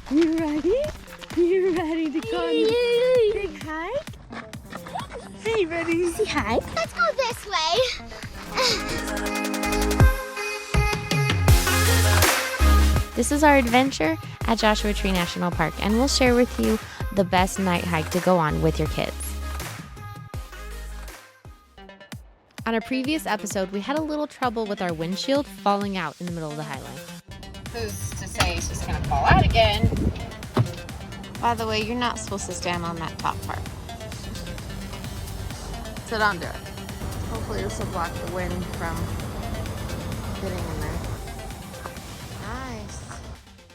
You ready? You ready to go on this big hike? Hey, ready to see hike? Let's go this way. This is our adventure at Joshua Tree National Park, and we'll share with you the best night hike to go on with your kids. On a previous episode, we had a little trouble with our windshield falling out in the middle of the highway. Who's to say it's just gonna fall out again? By the way, you're not supposed to stand on that top part. Sit under it. Hopefully this will block the wind from getting in there. Nice.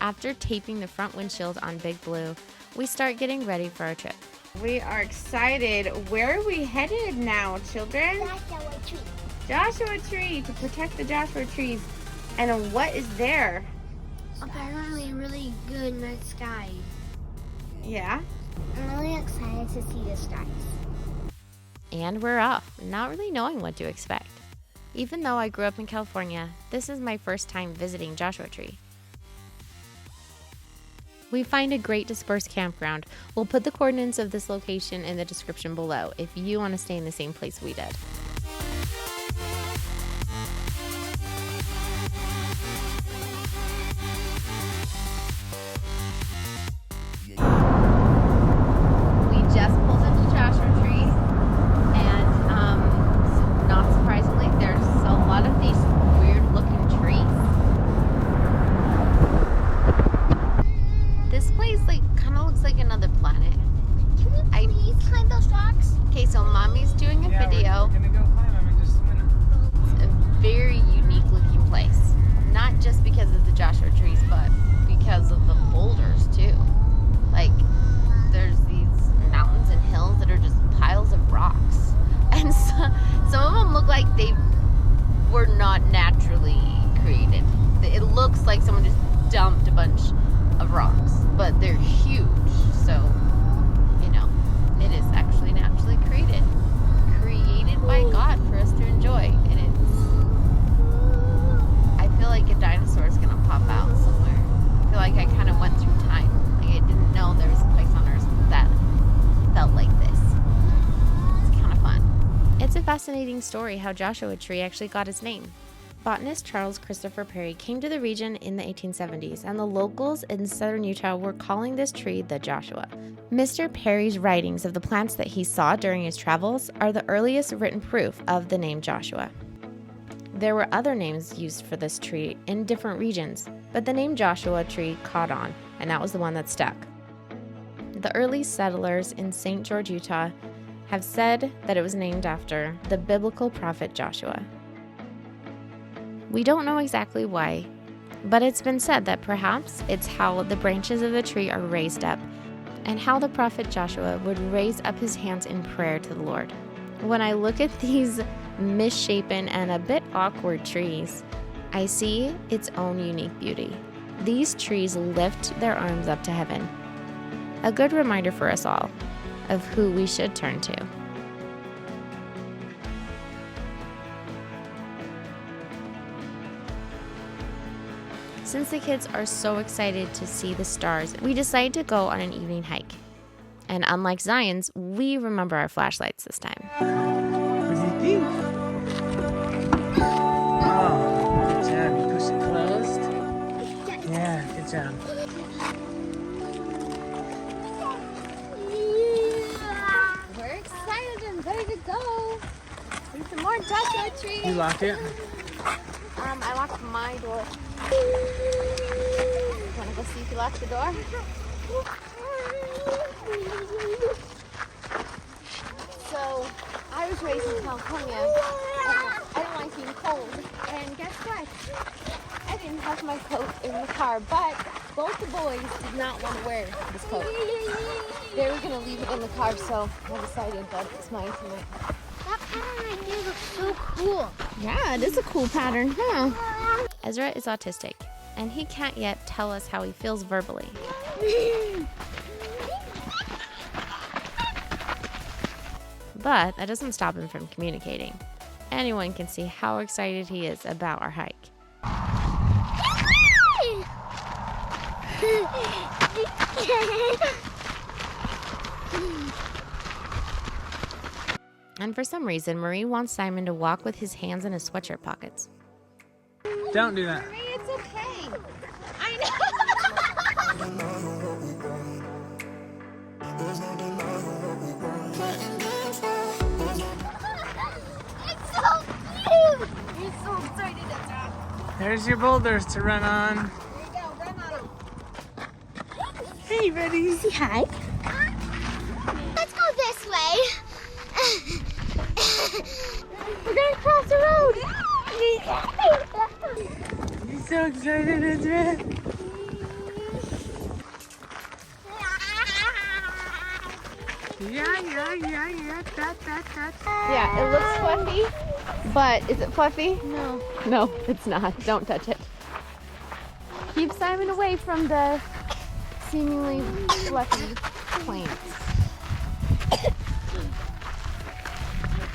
After taping the front windshield on Big Blue, we start getting ready for our trip. We are excited. Where are we headed now, children? Joshua Tree. Joshua Tree, to protect the Joshua trees. And what is there? Apparently really good night sky. Yeah? I'm really excited to see the stars. And we're off, not really knowing what to expect. Even though I grew up in California, this is my first time visiting Joshua Tree. We find a great dispersed campground. We'll put the coordinates of this location in the description below if you want to stay in the same place we did. We just pulled into Joshua Tree, and not surprisingly, there's a lot of these weird-looking trees. This place kind of looks like another planet. Can we please climb those rocks? Okay, so Mommy's doing a video. We're gonna go climb them in just a minute. It's a very unique-looking place, not just because of the Joshua trees, but because of the boulders too. Like, there's these mountains and hills that are just piles of rocks. And some of them look like they were not naturally created. It looks like someone just dumped a bunch of rocks, but they're huge. So, it is actually naturally created. Created by God for us to enjoy. And I feel like a dinosaur is going to pop out somewhere. I feel like I kind of went through time. I didn't know there was a place on Earth that felt like this. It's kind of fun. It's a fascinating story how Joshua Tree actually got its name. Botanist Charles Christopher Perry came to the region in the 1870s, and the locals in southern Utah were calling this tree the Joshua. Mr. Perry's writings of the plants that he saw during his travels are the earliest written proof of the name Joshua. There were other names used for this tree in different regions, but the name Joshua Tree caught on, and that was the one that stuck. The early settlers in St. George, Utah, have said that it was named after the biblical prophet Joshua. We don't know exactly why, but it's been said that perhaps it's how the branches of the tree are raised up and how the prophet Joshua would raise up his hands in prayer to the Lord. When I look at these misshapen and a bit awkward trees, I see its own unique beauty. These trees lift their arms up to heaven. A good reminder for us all of who we should turn to. Since the kids are so excited to see the stars, we decide to go on an evening hike. And unlike Zion's, we remember our flashlights this time. What do you think? Oh, good job. You push it closed? Yeah, good job. We're excited and ready to go. See some more Joshua trees. You lock it? I locked my door. Wanna go see if you locked the door? So, I was raised in California, and I don't like being cold. And guess what? I didn't have my coat in the car, but both the boys did not want to wear this coat. They were going to leave it in the car, so I decided that it's mine tonight. That pattern right there looks so cool. Yeah, it is a cool pattern, huh? Ezra is autistic, and he can't yet tell us how he feels verbally. But that doesn't stop him from communicating. Anyone can see how excited he is about our hike. Did And for some reason, Marie wants Simon to walk with his hands in his sweatshirt pockets. Don't do that. Marie, it's okay. I It's so cute. You're so excited at that. There's your boulders to run on. There you go, run on them. Hey, buddy. Say hi. Let's go this way. We're gonna cross the road. You're so excited, Ezra. Yeah, it looks fluffy, but is it fluffy? No. No, it's not. Don't touch it. Keep Simon away from the seemingly fluffy plants.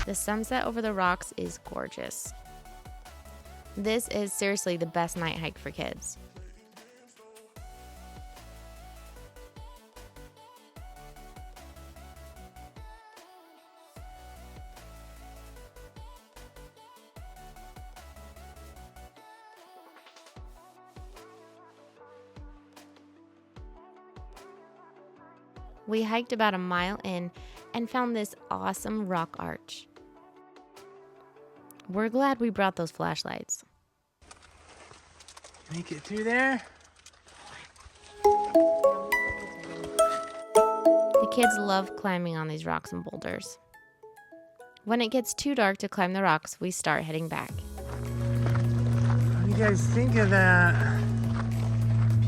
The sunset over the rocks is gorgeous. This is seriously the best night hike for kids. We hiked about a mile in and found this awesome rock arch. We're glad we brought those flashlights. Make it through there. The kids love climbing on these rocks and boulders. When it gets too dark to climb the rocks, we start heading back. What do you guys think of that?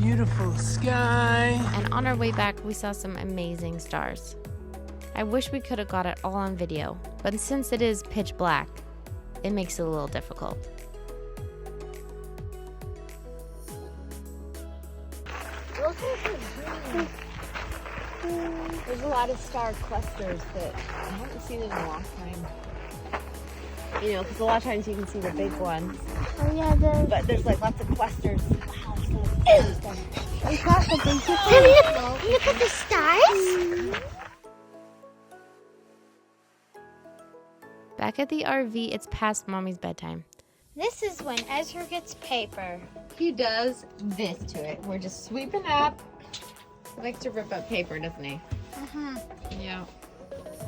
Beautiful sky. And on our way back, we saw some amazing stars. I wish we could have got it all on video, but since it is pitch black, it makes it a little difficult. There's a lot of star clusters that I haven't seen in a long time. You know, because a lot of times you can see the big ones, Oh yeah, the. but there's like lots of clusters. Wow, it's so Look at the stars. Back at the RV, it's past Mommy's bedtime. This is when Ezra gets paper. He does this to it. We're just sweeping up. He likes to rip up paper, doesn't he? Uh-huh. Yeah.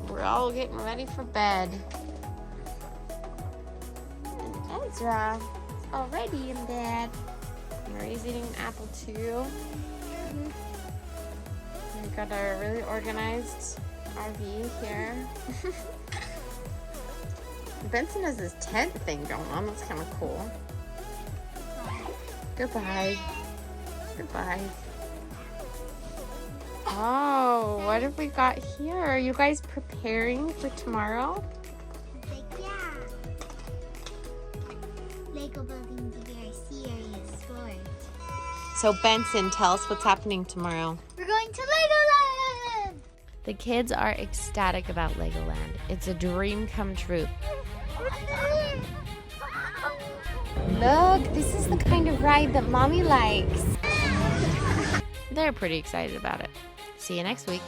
We're all getting ready for bed. And Ezra is already in bed. Marie's eating an apple too. We've got our really organized RV here. Benson has his tent thing going on. That's kind of cool. Goodbye. Goodbye. Oh, what have we got here? Are you guys preparing for tomorrow? Yeah. Lego building is a very serious sport. So Benson, tell us what's happening tomorrow. We're going to Legoland! The kids are ecstatic about Legoland. It's a dream come true. Look, this is the kind of ride that Mommy likes. They're pretty excited about it. See you next week.